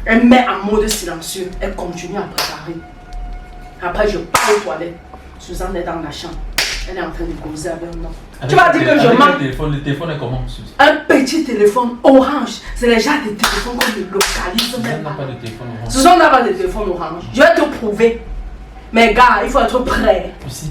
Elle met en mode silencieux. Elle continue à préparer. Après, je pars aux toilettes. Suzanne est dans la chambre. Elle est en train de causer avec un homme. Tu vas dire que je manque. Le téléphone est comment, Suzy? Un petit téléphone orange. C'est les gens des téléphones qu'on ne localise même pas. Pas de téléphone orange. Suzanne n'a pas de téléphone orange. Je vais te prouver. Mais gars, il faut être prêt. Aussi.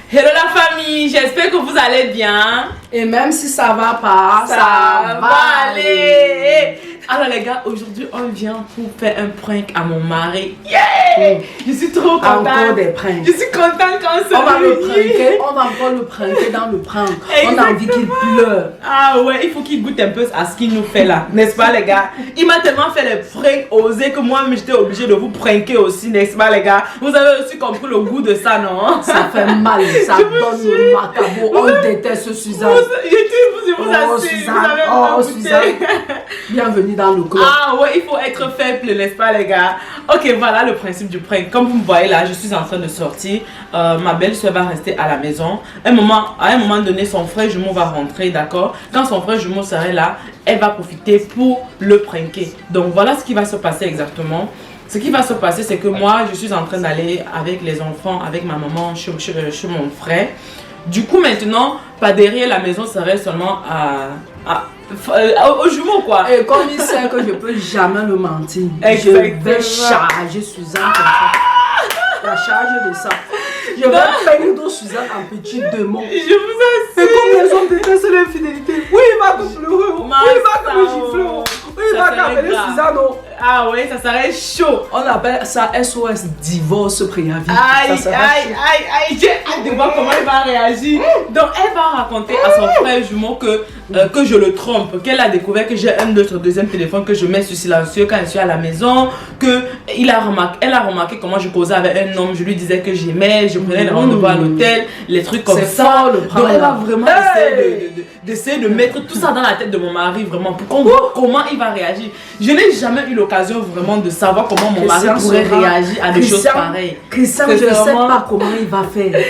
Hello la famille, j'espère que vous allez bien. Et même si ça va pas, ça va aller. Alors les gars, aujourd'hui on vient pour faire un prank à mon mari. Yeah! Je suis trop contente. Encore des pranks. Je suis contente quand on va le pranker. On va encore le pranker dans le prank. Exactement. On a envie qu'il pleure. Ah ouais, il faut qu'il goûte un peu à ce qu'il nous fait là, n'est-ce pas les gars? Il m'a tellement fait les pranks osés que moi j'étais obligée de vous pranker aussi, n'est-ce pas les gars? Vous avez aussi compris le goût de ça, non? Ça fait mal, ça donne le macabo. On déteste Suzanne. Je vous assure, Suzanne. Suzanne. Bienvenue dans le club. Ah ouais, il faut être faible, n'est-ce pas les gars? Ok, voilà le principe du prank. Comme vous me voyez là, je suis en train de sortir. Ma belle-soeur va rester à la maison. À un moment donné, son frère jumeau va rentrer, d'accord? Quand son frère jumeau serait là, elle va profiter pour le pranker. Donc voilà ce qui va se passer exactement. Ce qui va se passer, c'est que moi, je suis en train d'aller avec les enfants, avec ma maman, chez mon frère. Du coup, maintenant, pas derrière la maison serait seulement au jumeau, quoi. Et comme il sait que je peux jamais le mentir, exactement. Je vais charger Suzanne comme ça. La charge de ça. Je vais peindre Suzanne en petits démons. Je vous assure. Et comme les hommes détestent l'infidélité. Oui, il va me pleurer. Oui, il va me gifler. Oui, il va appeler Suzanne. Ah ouais, ça serait chaud. On appelle ça SOS divorce préavis. Aïe, aïe, j'ai hâte de voir comment elle va réagir. Donc elle va raconter à son frère jumeau que je le trompe, qu'elle a découvert que j'ai un autre deuxième téléphone que je mets sur silencieux quand je suis à la maison, elle a remarqué comment je causais avec un homme, je lui disais que j'aimais, je prenais les rendez-vous à l'hôtel, les trucs comme ça. Donc elle va vraiment essayer de mettre tout ça dans la tête de mon mari vraiment pour qu'on voit comment il va réagir. Je n'ai jamais eu l'occasion vraiment de savoir comment mon mari pourrait réagir à des choses pareilles. Christian, je ne sais pas comment il va faire.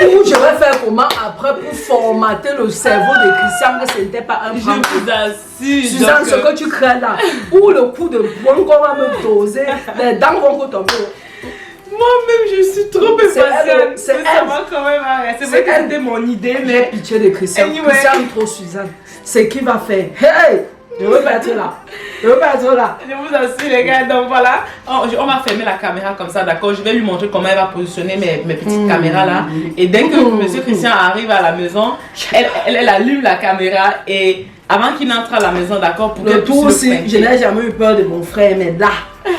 Ou je vais faire comment après pour formater le cerveau de Christian que ce n'était pas un prank. Je vous assure. Suzanne, ce que tu crées là, ou le coup de poing qu'on va me doser, les dents vont tomber. Moi-même, je suis trop impatiente. C'est elle. Quand même. C'est vrai que c'était mon idée, mais... J'ai pitié de Christian. Anyway. Christian trop Suzanne. C'est qui va faire. Hey! Je veux pas être là. Je veux pas être là. Je vous assure les gars, donc voilà. On va fermer la caméra comme ça, d'accord? Je vais lui montrer comment elle va positionner mes petites caméras là. Et dès que monsieur Christian arrive à la maison, elle allume la caméra et avant qu'il entre à la maison, d'accord? Pour le tout aussi, je n'ai jamais eu peur de mon frère, mais là,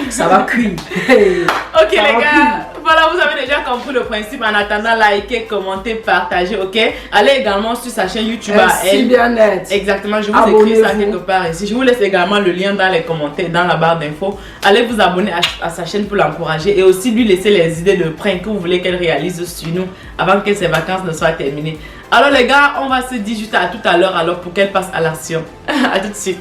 ça va cuire. Ok les gars, voilà, vous avez déjà compris le principe. En attendant, likez, commentez, partagez, ok? Allez également sur sa chaîne YouTube à elle. Bien-être. Exactement, je vous écris ça quelque part ici. Je vous laisse également le lien dans les commentaires, dans la barre d'infos. Allez vous abonner à sa chaîne pour l'encourager et aussi lui laisser les idées de prank que vous voulez qu'elle réalise sur nous avant que ses vacances ne soient terminées. Alors les gars, on va se dire juste à tout à l'heure alors pour qu'elle passe à l'action. À tout de suite.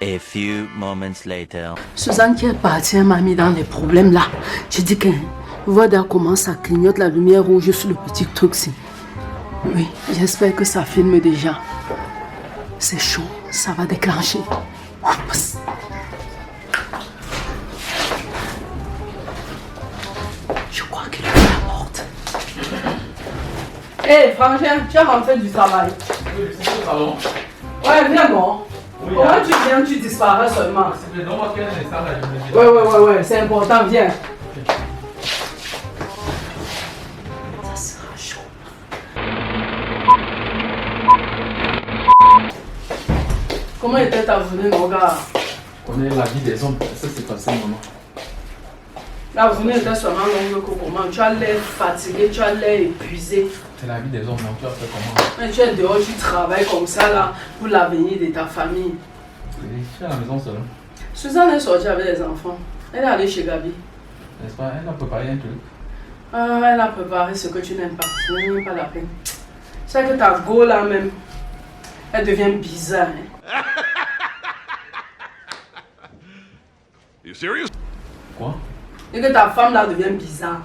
A few moments later. Suzanne qui est partie, elle m'a mis dans des problèmes là. Je dis que, voilà comment ça clignote la lumière rouge sur le petit truc-ci. Oui, j'espère que ça filme déjà. C'est chaud, ça va déclencher. Oups. Je crois qu'il ouvre la porte. Hé, frangin, tu as rentré du travail. Oui, c'est ça, pardon. Ouais, viens bon. Oui, comment tu viens, tu disparais seulement. C'est le nom auquel on est ça, là, je me dis. Ouais, c'est important, viens. Ça sera chaud. Comment était ta journée, mon gars? On connaît la vie des hommes, ça c'est passé, maman. La journée était seulement longue que comment? Tu as l'air fatigué, tu as l'air épuisé. C'est la vie des hommes, donc tu as fait comment? Mais tu es dehors, tu travailles comme ça là pour l'avenir de ta famille. Je suis à la maison seule. Suzanne est sortie avec les enfants. Elle est allée chez Gabi. N'est-ce pas? Elle a préparé un truc. Ah, elle a préparé ce que tu n'aimes pas. Ce n'est même pas la peine. C'est que ta go là même, elle devient bizarre. Hein. You serious? Quoi? Et que ta femme là devient bizarre.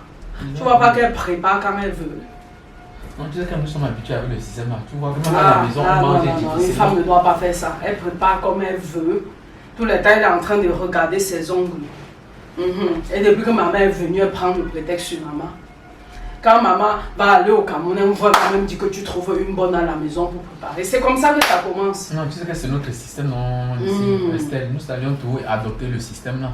Tu vois pas qu'elle prépare quand elle veut. Non, tu sais que nous sommes habitués avec le système là. Tu vois, même à la maison, on mange non, une femme ne doit pas faire ça. Elle prépare comme elle veut. Tout le temps, elle est en train de regarder ses ongles. Et depuis que maman est venue, elle prend le prétexte sur maman. Quand maman va aller au Cameroun, elle va quand même dire que tu trouves une bonne à la maison pour préparer. C'est comme ça que ça commence. Non, tu sais que c'est notre système, non, ici, Estelle. Nous allions tout adopter le système là.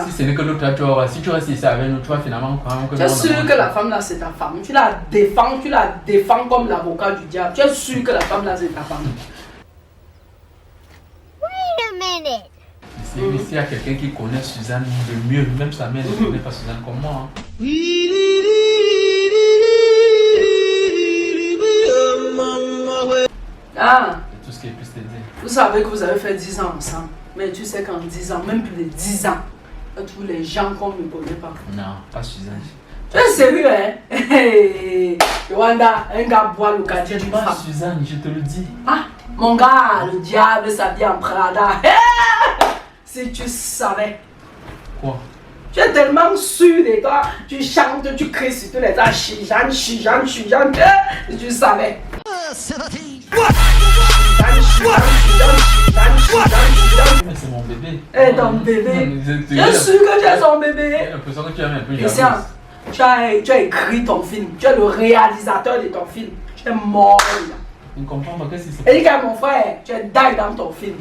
Si ce n'est que l'autre, si tu restes ici avec nous, tu vas finalement croire que... Tu es sûr que la femme là c'est ta femme. Tu la défends comme l'avocat du diable. Tu es sûr que la femme là c'est ta femme. Wait a minute. Ici, il y a quelqu'un qui connaît Suzanne de mieux. Même sa mère ne connaît pas Suzanne comme moi. C'est tout ce qu'elle puisse te dire. Vous savez que vous avez fait 10 ans ensemble. Mais tu sais qu'en 10 ans, même plus de 10 ans, tous les gens qu'on ne connaît pas. Non, pas Suzanne. Tu es sérieux, hein? Rwanda, un gars boit le quartier d'une Pas femme. Suzanne, je te le dis. Ah, mon gars, le diable s'habille en Prada. Si tu savais. Quoi? Tu es tellement sûr de toi, tu chantes, tu cries sur tous les temps, Suzanne. Si tu savais. Mais c'est mon bébé. Eh, ton bébé. J'ai Je suis sûr que tu es son bébé. J'ai l'impression que tu aimes un peu Christian, jalouse. tu as écrit ton film. Tu es le réalisateur de ton film. Tu es mort là. Je ne comprends pas qu'est-ce qui se Et passe. dit que mon frère, tu es dingue dans ton film.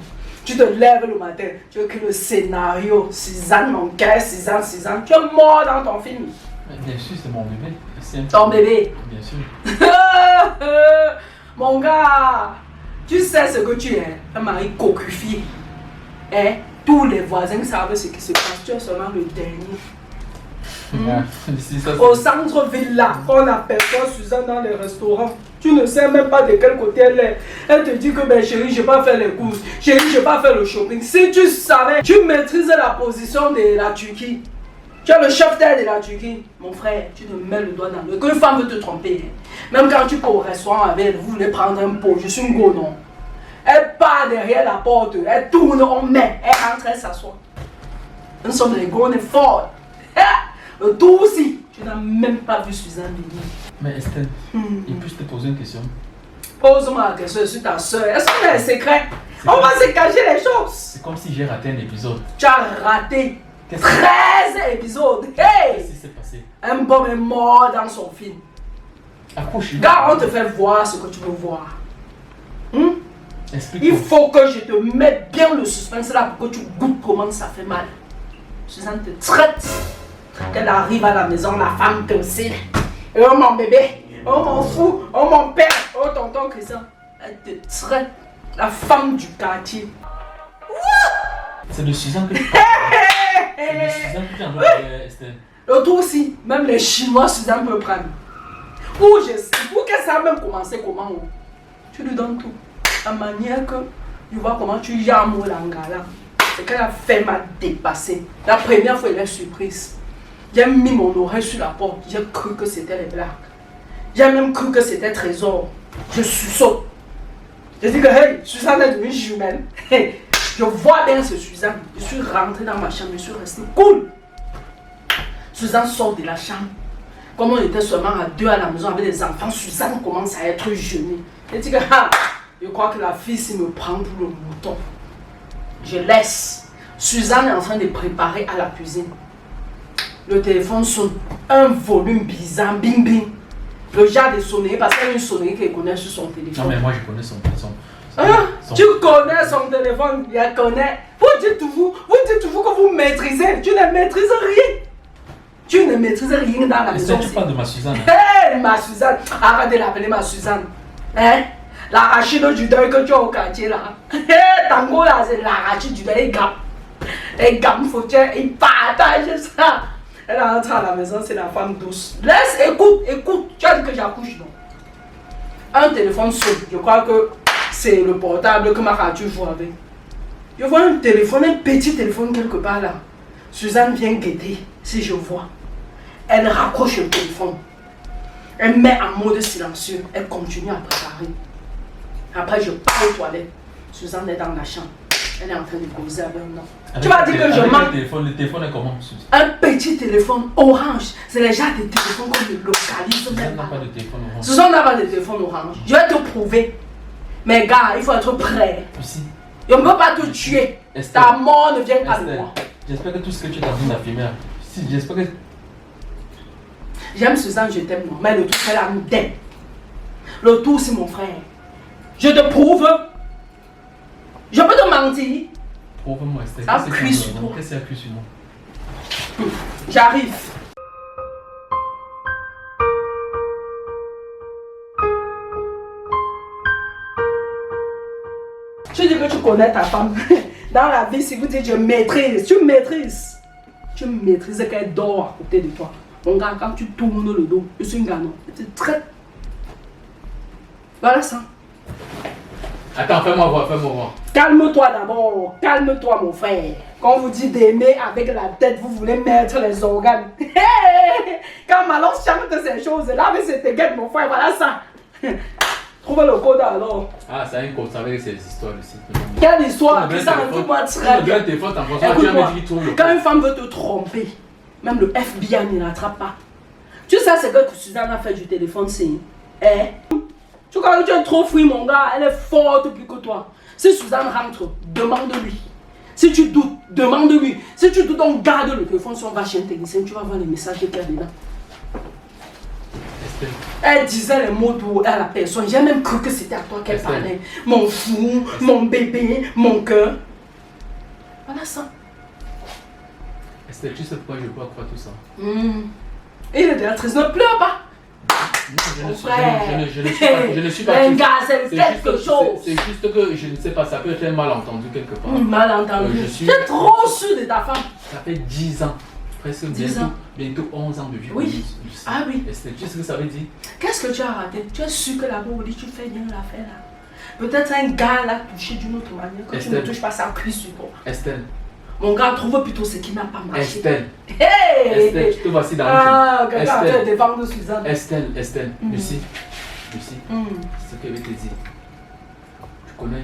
Tu te lèves le matin, tu écris le scénario. Suzanne, mon cœur, Suzanne. Tu es mort dans ton film. Mais bien sûr, c'est mon bébé. Ton bébé. Bien sûr. Mon gars, tu sais ce que tu es. Un mari cocufié. Eh, tous les voisins savent ce qui se passe. Tu es seulement le dernier. Ici, ça, Au centre-ville là, on aperçoit Suzanne dans les restaurants. Tu ne sais même pas de quel côté elle est. Elle te dit que ben chérie, je vais pas faire les courses. Chérie, je vais pas faire le shopping. Si tu savais, tu maîtrises la position de la Turquie. Tu es le chef d'air de la Turquie. Mon frère, tu te mets le doigt dans le... Qu'une femme veut te tromper. Même quand tu peux au restaurant avec elle, vous voulez prendre un pot. Je suis une go, non. Elle part derrière la porte. Elle tourne, on met. Elle rentre, elle s'assoit. Nous sommes les gros, on est forts. Tout aussi. Tu n'as même pas vu Suzanne venir. Mais Estelle, il peut te poser une question. Pose-moi la question, je suis ta soeur. Est-ce qu'on a un secret? On va se cacher les choses. C'est comme si j'ai raté un épisode. Tu as raté Qu'est-ce 13 épisodes. Hey! qui s'est passé? Un bon est mort dans son film. Accroche-le. Gars, on te fait voir ce que tu veux voir. Il Explique-moi. faut que je te mette bien le suspense là pour que tu goûtes comment ça fait mal. Suzanne te traite. Qu'elle arrive à la maison, la femme te cille. Oh mon bébé, oh mon fou, oh mon père, oh tonton Christian. Elle te traite. La femme du quartier. C'est de Suzanne que tu parles. C'est de Suzanne que tu en parles, Estelle. L'autre aussi, même les Chinois, Suzanne peut prendre. Ou qu'elle ça a même commencé comment? Tu lui donnes tout. La manière que tu vois comment tu yames l'angala. C'est qu'elle a fait m'a dépasser. La première fois, elle est surprise. J'ai mis mon oreille sur la porte. J'ai cru que c'était les blagues. J'ai même cru que c'était trésor. Je saute. Je dis que hey, Suzanne est devenue jumelle. Hey, je vois bien ce Suzanne. Je suis rentrée dans ma chambre. Je suis restée cool. Suzanne sort de la chambre. Comme on était seulement à deux à la maison avec les enfants, Suzanne commence à être gênée. Je dis que je crois que la fille s'y me prend pour le mouton. Je laisse. Suzanne est en train de préparer à la cuisine. Le téléphone sonne. Un volume bizarre, bing bing. Le genre de sonnerie, parce qu'elle a une sonnerie qu'elle connaît sur son téléphone. Non, mais moi je connais son Tu connais son téléphone, il la connaît. Vous dites toujours que vous maîtrisez. Tu ne maîtrises rien. Tu ne maîtrises rien dans la maison. Est-ce que tu parles de ma Suzanne? Hé, ma Suzanne. Arrête de l'appeler ma Suzanne. Hein? L'arachide du deuil que tu as au quartier là. Hé, Tango là, c'est l'arachide du deuil. Et gamme, faut que il partage ça. Elle rentre à la maison, c'est la femme douce. Laisse, écoute. Tu as dit que j'accouche, non? Un téléphone sonne. Je crois que c'est le portable que Maratu joue avec. Je vois un téléphone, un petit téléphone quelque part là. Suzanne vient guetter, si je vois. Elle raccroche le téléphone. Elle met en mode silencieux. Elle continue à préparer. Après, je pars aux toilettes. Suzanne est dans la chambre. Elle est en train de causer avec un homme. Avec Tu vas dire que je avec manque. le téléphone est comment, Suzy? Un petit téléphone orange. C'est les gens des téléphones qu'on ne localise Suzanne même n'a pas. pas de téléphone orange. Suzanne n'a pas de téléphone orange. Je vais te prouver. Mais gars, il faut être prêt. Lucie, Je ne peux pas te tuer. Estelle. Ta mort ne vient pas de Estelle, moi. j'espère que tout ce que tu es en train d'affirmer, si, j'espère que... J'aime Suzanne, je t'aime, non. Mais le tout, c'est la nous t'aime. Le tout, c'est mon frère. Je te prouve. Je peux te mentir. Prouve-moi, Estelle. Ça Qu'est-ce cuit que sur toi. Qu'est-ce qu'il y a cuit sur moi? J'arrive. Tu dis que tu connais ta femme. Dans la vie, si vous dites je maîtrise, tu maîtrises. Tu maîtrises qu'elle dort à côté de toi. Mon gars, quand tu tournes le dos, je suis un gars, non. Je te traite. Voilà ça. Attends, fais-moi voir, fais-moi voir. Calme-toi d'abord. Calme-toi, mon frère. Quand on vous dit d'aimer avec la tête, vous voulez mettre les organes. Quand Malon chante ces choses-là, mais c'était guette, mon frère. Voilà ça. Trouve le code alors. Ah, ça a une code, ça avec ces histoires ici. Quelle histoire? Que ça écoute-moi très bien. téléphone, t'en penses pas, tu as Écoute-moi, dit qu'il trouve le quand code. une femme veut te tromper, même le FBI ne l'attrape pas. Tu sais ce que Suzanne a fait du téléphone, c'est... Tu crois que tu es trop free, mon gars? Elle est forte plus que toi. Si Suzanne rentre, demande-lui. Si tu doutes, demande-lui. Si tu doutes, on garde le téléphone sur un chez un technicien, tu vas voir les messages qu'il y a dedans. Estelle, Elle disait les mots doux à la personne. J'ai même cru que c'était à toi qu'elle Estelle. parlait. Mon fou, mon bébé, mon cœur. Voilà ça. Estelle, tu sais pourquoi je peux croire tout ça? Et il est de la triste, ne pleure pas. Non, Mon frère. je ne suis pas Un triste. gars, c'est C'est quelque juste, chose. c'est juste que je ne sais pas, ça peut être un malentendu quelque part. Malentendu. Je suis- Tu es trop sûr de ta femme. Ça fait 10 ans, presque 10 ans. bientôt 11 ans de vie. Oui. commune, Lucie. Ah oui. Estelle, tu sais ce que ça veut dire? Qu'est-ce que tu as raté? Tu es sûr que là-bas, dit tu fais bien l'affaire là. Peut-être un gars l'a touché d'une autre manière. Que tu ne Estelle. touches pas, ça cuit sur toi. Estelle, Mon gars, trouve plutôt ce qui n'a pas marché. Estelle, Hey! Estelle, tu te voici dans Ah, le film. quelqu'un a fait défendre Suzanne. Estelle, Mm. Lucie, Mm. c'est ce que je vais te dire. Tu connais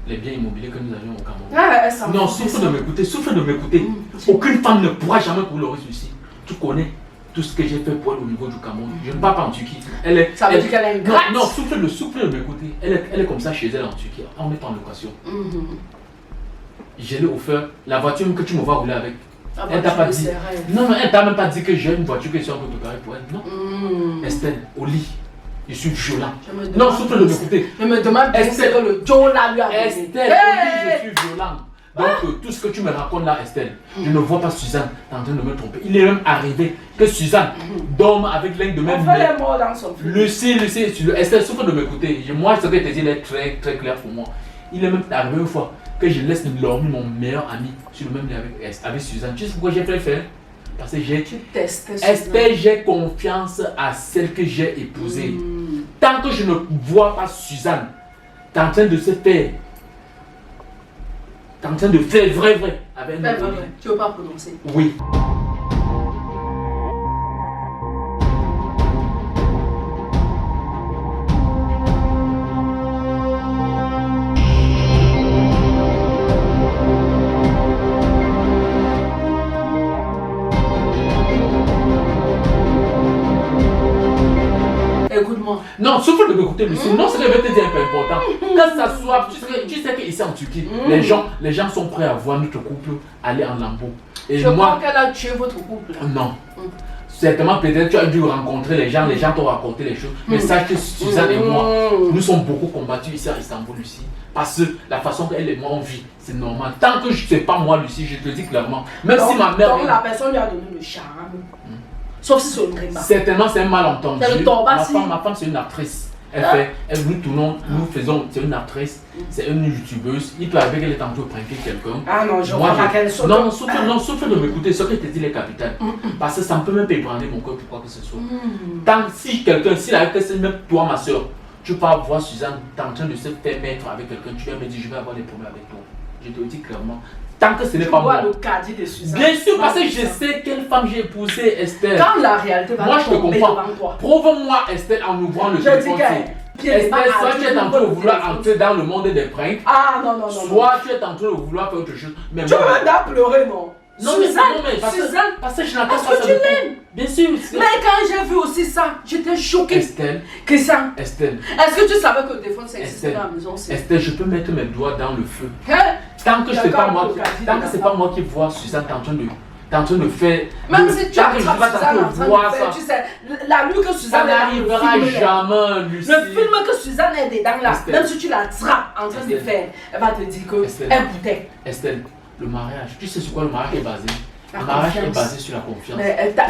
les biens immobiliers que nous avions au Cameroun? Ah, elle s'en Non, fout, souffre ça. de m'écouter, souffre de m'écouter. Aucune femme ne pourra jamais couler le risque ici. Tu connais tout ce que j'ai fait pour elle au niveau du Cameroun. Je ne pars pas en Turquie. Elle est, Ça veut dire qu'elle est ingrate. Non, souffle de m'écouter. Elle est comme ça chez elle en Turquie, en mettant en location. Je l'ai offert la voiture que tu me vois rouler avec. Ah, Elle bah, t'a tu pas le dit. serais. Non, elle t'a même pas dit que j'ai une voiture que je suis en train de préparer pour elle. Non. Estelle, au lit, je suis violent. Je me demande Non, souffle de bien m'écouter. Je me demande bien Estelle. ce que le Joe là lui a donné. Estelle, au lit, je suis violent. Donc, tout ce que tu me racontes là, Estelle, je ne vois pas Suzanne. Tu es en train de me tromper. Il est même arrivé que Suzanne dorme avec l'un de mes On fait les morts dans son film. Lucie, Estelle, souffre de m'écouter. Moi, ce que je te dis, il est très, très clair pour moi. Il est même arrivé une fois que je laisse dormir mon meilleur ami sur le même lit avec Suzanne. Tu sais pourquoi j'ai fait le faire? Parce que j'ai... Tu testes Suzanne. Estelle, j'ai confiance à celle que j'ai épousée. Tant que je ne vois pas Suzanne, tu es en train de se faire. Tu es en train de faire vrai avec un autre. Tu ne veux pas prononcer. Oui. Écoute-moi. Non, souffle de m'écouter, Lucie. Non, ce que je vais te dire est un peu important. Quand ça soit, tu sais qu'ici en Turquie, les gens sont prêts à voir notre couple aller en lambeau. Et Je moi, crois qu'elle a tué votre couple. non. Certainement, peut-être tu as dû rencontrer les gens t'ont raconté les choses. Mais sache que Suzanne et moi, nous sommes beaucoup combattus ici à Istanbul, Lucie. Parce que la façon qu'elle et moi on vit, c'est normal. Tant que je ne sais pas moi, Lucie, je te dis clairement. Même si ma mère. Donc la personne lui a donné le charme. Sauf si c'est une grima. Certainement, c'est un malentendu. C'est le torbassi. Ma femme, c'est une actrice. Nous faisons, c'est une actrice, c'est une youtubeuse. Il peut arriver qu'elle est en train de pranker quelqu'un. Ah non, je Moi, crois pas qu'elle saute. Non, souffle de m'écouter, ce que je te dis, les capitaines. Parce que ça ne peut même pas ébranler mon cœur pour quoi que ce soit. Tant si quelqu'un, s'il arrive que c'est même toi, ma soeur, tu peux voir Suzanne, tu es en train de se faire mettre avec quelqu'un, tu vas me dire, je vais avoir des problèmes avec toi. Je te le dis clairement. Tant que ce n'est Tu pas vois moi. le caddie de Suzanne. Bien sûr, parce que je sais quelle femme j'ai épousée, Estelle. Quand la réalité va Moi, je te tomber comprends. devant toi. Prouve-moi, Estelle, en ouvrant le Je dis téléphone. que pieds. Estelle, soit tu es en train de vouloir entrer dans le monde des pranks, Ah non, non, non. soit tu es en train de vouloir faire autre chose. Mais Tu moi- veux d'à pleurer, non? Non, Suzanne, mais parce que je n'attends est-ce pas que ça tu de toi. l'aimes? Bien sûr. Mais quand j'ai vu aussi ça, j'étais choquée. Estelle, Christian, Estelle, est-ce que tu savais que le téléphone ça existait Estelle, dans la maison? C'est... Estelle, je peux mettre mes doigts dans le feu. Hein? Tant que c'est pas moi, D'accord, tant que c'est pas moi qui vois Suzanne t'es en train de faire. Même de- si tu tant que je attrapes vois ta Suzanne en peau, train voir de faire, ça. tu sais, la nuit que Ça Suzanne est dans le n'arrivera film, jamais, Lucie. le film que Suzanne est dedans là, Estelle. même si tu l'attrapes en train de Estelle. faire, elle va te dire que Estelle. elle bouteille. Estelle, le mariage, tu sais sur quoi le mariage est basé? La Le mariage confiance. est basé sur la confiance. Mais elle t'a...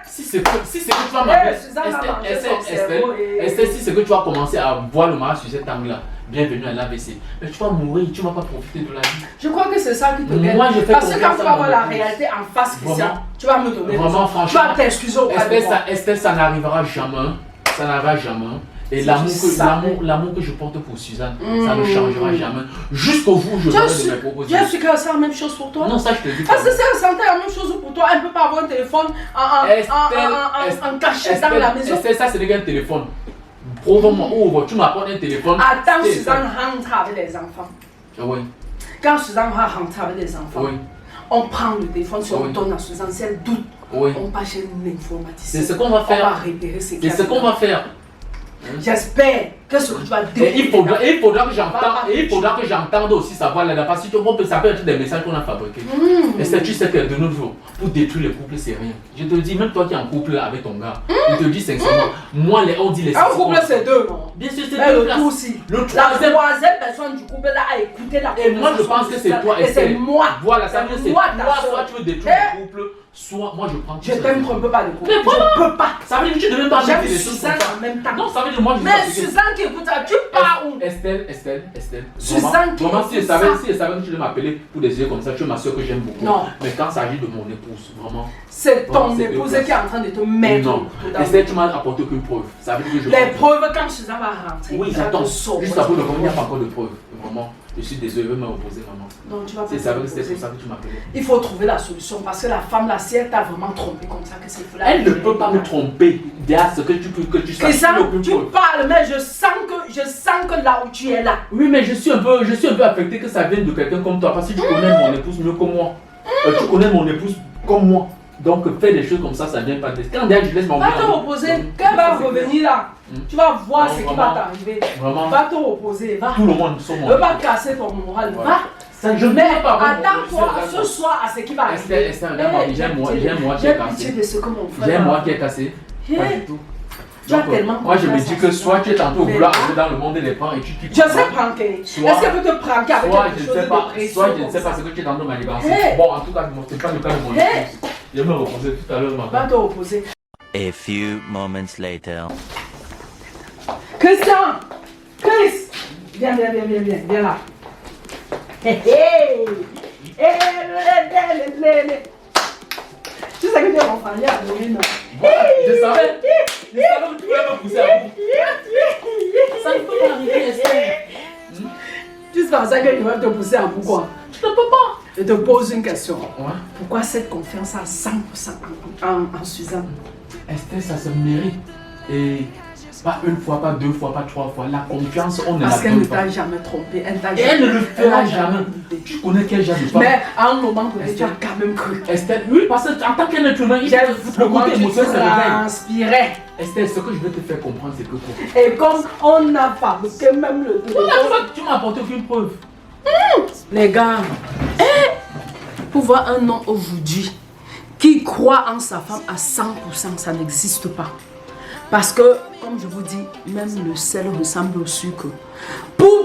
Si c'est que tu vas m'appeler, Suzanne va manger son cerveau et- Estelle, si c'est que tu vas commencer à voir le mariage sur cet angle-là, bienvenue à l'ABC. Mais tu vas mourir, tu ne vas pas profiter de la vie. Je crois que c'est ça qui te Moi, je fais Parce que quand confiance tu à vas mon voir la épouse. réalité en face, Christian, Vraiment. tu vas me donner Vraiment, raison. Tu franchement. vas t'excuser auprès de moi. Estelle, ça n'arrivera jamais. Ça n'arrivera jamais. Et Si l'amour tu que, savais. l'amour que je porte pour Suzanne, ça ne changera jamais. Jusqu'au jour où je Tu ferai as de su, mes tu propositions. as su que c'est la même chose pour toi? Non, ça je te dis Parce pas. que si elle sentait la même chose pour toi, elle ne peut pas avoir un téléphone en cachette dans la maison. Estelle, ça c'est un téléphone. Prouve-moi, ouvre, tu m'apportes un téléphone. Attends, C'est Suzanne rentre avec les enfants. ça. Oui, Quand Suzanne va rentrer avec les enfants, oui, on prend le téléphone, si on Oui. donne à Suzanne, si elle doute, oui. on part chez l'informaticien. C'est ce qu'on va On va faire. repérer ce C'est qu'il y a ce qu'on dedans. va faire. J'espère que ce que tu vas Et il faudra que Va j'entende aussi sa voix là-dedans. Parce que ça peut être des messages qu'on a fabriqués. Et c'est tu sais que de nos jours, pour détruire les couples, c'est rien. Je te dis, même toi qui es en couple avec ton gars, je te dis sincèrement, moi, on dit les Un couple, c'est deux, non? Bien sûr, c'est Mais deux le places. tout aussi. Le La troisième. troisième personne du couple là a écouté la Et moi, je pense que c'est toi, Et c'est Estelle. moi. Voilà, ça veut dire que c'est moi, toi, ta soit soeur. tu veux détruire le couple, soit moi je prends tout Je ça. t'aime, trompe pas de couple. Mais voilà. Je peux pas. Ça veut dire que tu ne devais pas J'aime mettre des choses comme Suzanne ça. en même temps. Non, ça veut dire moi je Mais Suzanne qui écoute ça, tu pars où? Estelle. Suzanne qui Vraiment, si écoute elle savait ça. que tu devais m'appeler pour des yeux comme ça, tu es ma soeur que j'aime beaucoup. Non. Mais quand il s'agit de mon épouse, vraiment. C'est ton Vraiment, c'est épouse deux qui est en train de te mettre Non. dans Estelle, tu m'as apporté aucune preuve. Ça veut dire que je. les preuves quand Suzanne va rentrer. Oui, tu vas j'attends. te sauver. Juste après le moment, il n'y a pas encore de preuves. Vraiment. Je suis désolé, je vais m'opposer, maman. Non, tu vas pas C'est ça, t'opposer. c'était pour ça que tu m'appelais. Il faut trouver la solution parce que la femme là, si elle t'a vraiment trompé comme ça, que c'est là. Elle ne peut pas me tromper derrière ce que tu saches. Christian, aucune tu preuve. parles, mais je sens que là où tu es là. Oui, mais je suis un peu affecté que ça vienne de quelqu'un comme toi. Parce que tu connais mon épouse mieux que moi. Tu connais mon épouse comme moi. Donc, faire des choses comme ça, ça vient pas de. Quand d'ailleurs je laisse mon Va te reposer. Quand elle va revenir là, tu vas voir Non, ce qui vraiment. va t'arriver. Vraiment, Va te reposer, va. tout le monde sont Ne mon veux pas casser ton moral, Ouais. va. Ça, je ne Mais peux pas avoir mon- attends-toi c'est ce soir à ce qui va arriver. Estelle, Eh, j'ai moi qui j'ai est pitié cassé. de ce que mon frère J'ai va moi faire. qui est cassé. Eh, Pas du tout. tu as Donc, tellement moi, je me confiance dis en que toi. soit tu es tantôt Mais vouloir là- entrer dans le monde de l'épargne et tu Je sais pranker. Soit- Est-ce qu'elle peut te pranker avec Soit quelque je chose ne sais de pas, précieux soit je ne comme sais pas ça? ce que tu es en train de manigancer. Hey. Bon, en tout cas, ce n'est pas le cas de mon Hey. épouse. Je vais me reposer tout à l'heure, Va maman. te reposer. A few moments later. Christian! Chris! Viens là. Hé hé! Tu sais que tu es mon frère, oui, non? Je savais que tu voulais me pousser à bout. Ça ne peut pas arriver, Estelle. Tu pensais qu'il va te pousser à bout quoi? Je ne peux pas. Je te pose une question. Ouais. Pourquoi cette confiance à 100% en Suzanne? Estelle, ça se mérite. Et pas une fois, pas deux fois, pas trois fois. La confiance, on ne la Parce qu'elle ne donne pas. t'a jamais trompé. Elle t'a Et elle ne le elle fera a jamais. douté. Tu connais quel genre de femme. Mais à un moment donné, tu as Estelle. quand même cru. Estelle, oui, parce qu'en tant qu'être humain, il J'ai faut le vraiment côté tu émotionnel se réveille. transpirais. Estelle, ce que je veux te faire comprendre, c'est que quoi? Et comme on a fabriqué même le téléphone. Tu m'as apporté aucune preuve. Les gars, pour voir un homme aujourd'hui qui croit en sa femme à 100%, ça n'existe pas. Parce que, comme je vous dis, même le sel ressemble au sucre.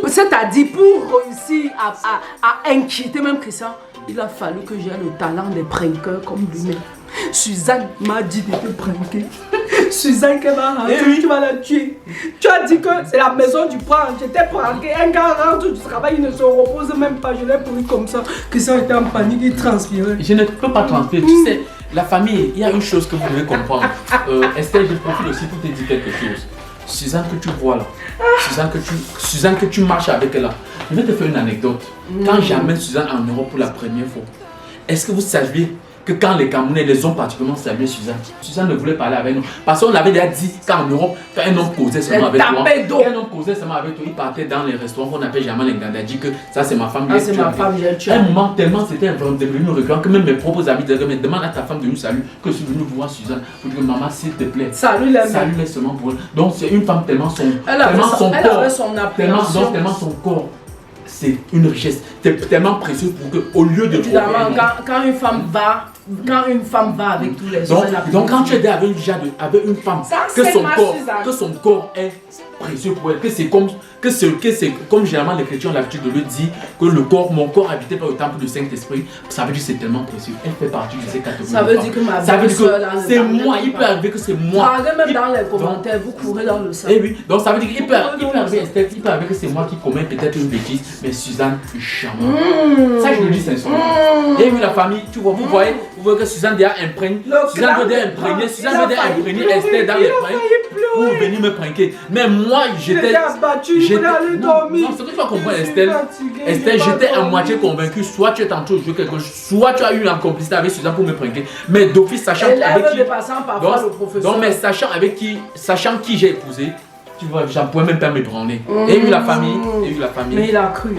C'est-à-dire, pour réussir à inquiéter même Christian, il a fallu que j'ai le talent des prankeurs comme lui-même. Suzanne m'a dit de te pranker. Suzanne qui va rentrer, tu vas la tuer. Tu as dit que c'est la maison du prank. J'étais pranké. Un gars rentre du travail, il ne se repose même pas. Je l'ai pris comme ça. Christian était en panique, il transpirait. Je ne peux pas transpirer. Tu sais, la famille, il y a une chose que vous devez comprendre. Estelle, je profite aussi pour te dire quelque chose. Suzanne que tu vois là, Suzanne que tu marches avec là, je vais te faire une anecdote. Quand j'amène Suzanne en Europe pour la première fois, est-ce que vous saviez que quand les Camerounais les ont particulièrement salué Suzanne, Suzanne ne voulait parler avec nous. Parce qu'on l'avait déjà dit qu'en Europe, quand un homme causait seulement avec toi, quand un homme causait seulement avec toi, il partait dans les restaurants qu'on appelle généralement les Ganda, dit que ça c'est ma femme. C'est ma femme, j'ai tué. À un moment tellement c'était devenu récurrent que même mes propres amis disaient mais demande à ta femme de nous saluer que je suis venu voir Suzanne pour dire maman s'il te plaît. Salue-les seulement pour elle. Donc c'est une femme tellement son corps. C'est une richesse tellement précieuse pour que au lieu de évidemment quand une femme va avec tous les autres. Donc quand tu es avec une femme que son corps est précieux pour elle, que c'est comme généralement les chrétiens ont l'habitude de le dire que mon corps habité par le temple du Saint-Esprit, ça veut dire que c'est tellement précieux. Elle fait partie de ces catégories. Ça veut dire que c'est moi, il peut arriver que c'est moi. Même dans les commentaires, vous courez dans le sang. Eh oui, donc ça veut dire qu'il peut arriver que c'est moi qui commets peut-être une bêtise, mais Suzanne est charmante. Ça je le dis sincèrement. Et oui la famille, tu vois, vous voyez que Suzanne déjà imprègne. Suzanne veut déjà imprégner Esther dans les princes pour venir me pranker. Mais moi j'étais abattu, je voulais aller dormir. Non, c'est que tu vas comprendre Esther, j'étais à moitié convaincu, soit tu es en train de jouer quelque chose, soit tu as eu une complicité avec Suzanne pour me pranker. Mais d'office, sachant avec qui j'ai épousé, tu vois, j'en pouvais même pas me branler. Et eu la famille. Mais il a cru.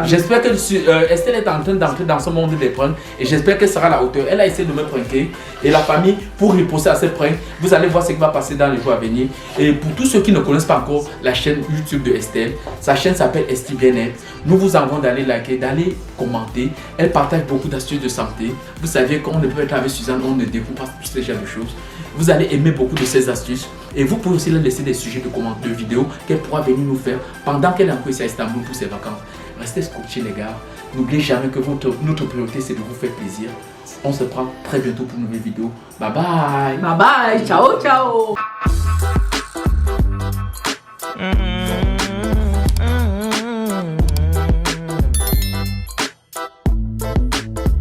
J'espère que Estelle est en train d'entrer dans ce monde des pranks et j'espère qu'elle sera à la hauteur. Elle a essayé de me pranker et la famille, pour riposter à ces pranks, vous allez voir ce qui va passer dans les jours à venir. Et pour tous ceux qui ne connaissent pas encore la chaîne YouTube de Estelle, sa chaîne s'appelle Esti Bien-être. Nous vous envoyons d'aller liker, d'aller commenter. Elle partage beaucoup d'astuces de santé. Vous savez qu'on ne peut être avec Suzanne, on ne découvre pas tous ces genres de choses. Vous allez aimer beaucoup de ces astuces et vous pouvez aussi leur laisser des sujets de commentaires, de vidéos qu'elle pourra venir nous faire pendant qu'elle est encore ici à Istanbul pour ses vacances. Restez scotchés les gars. N'oubliez jamais que notre priorité c'est de vous faire plaisir. On se prend très bientôt pour une nouvelle vidéo. Bye bye. Bye bye. Ciao ciao.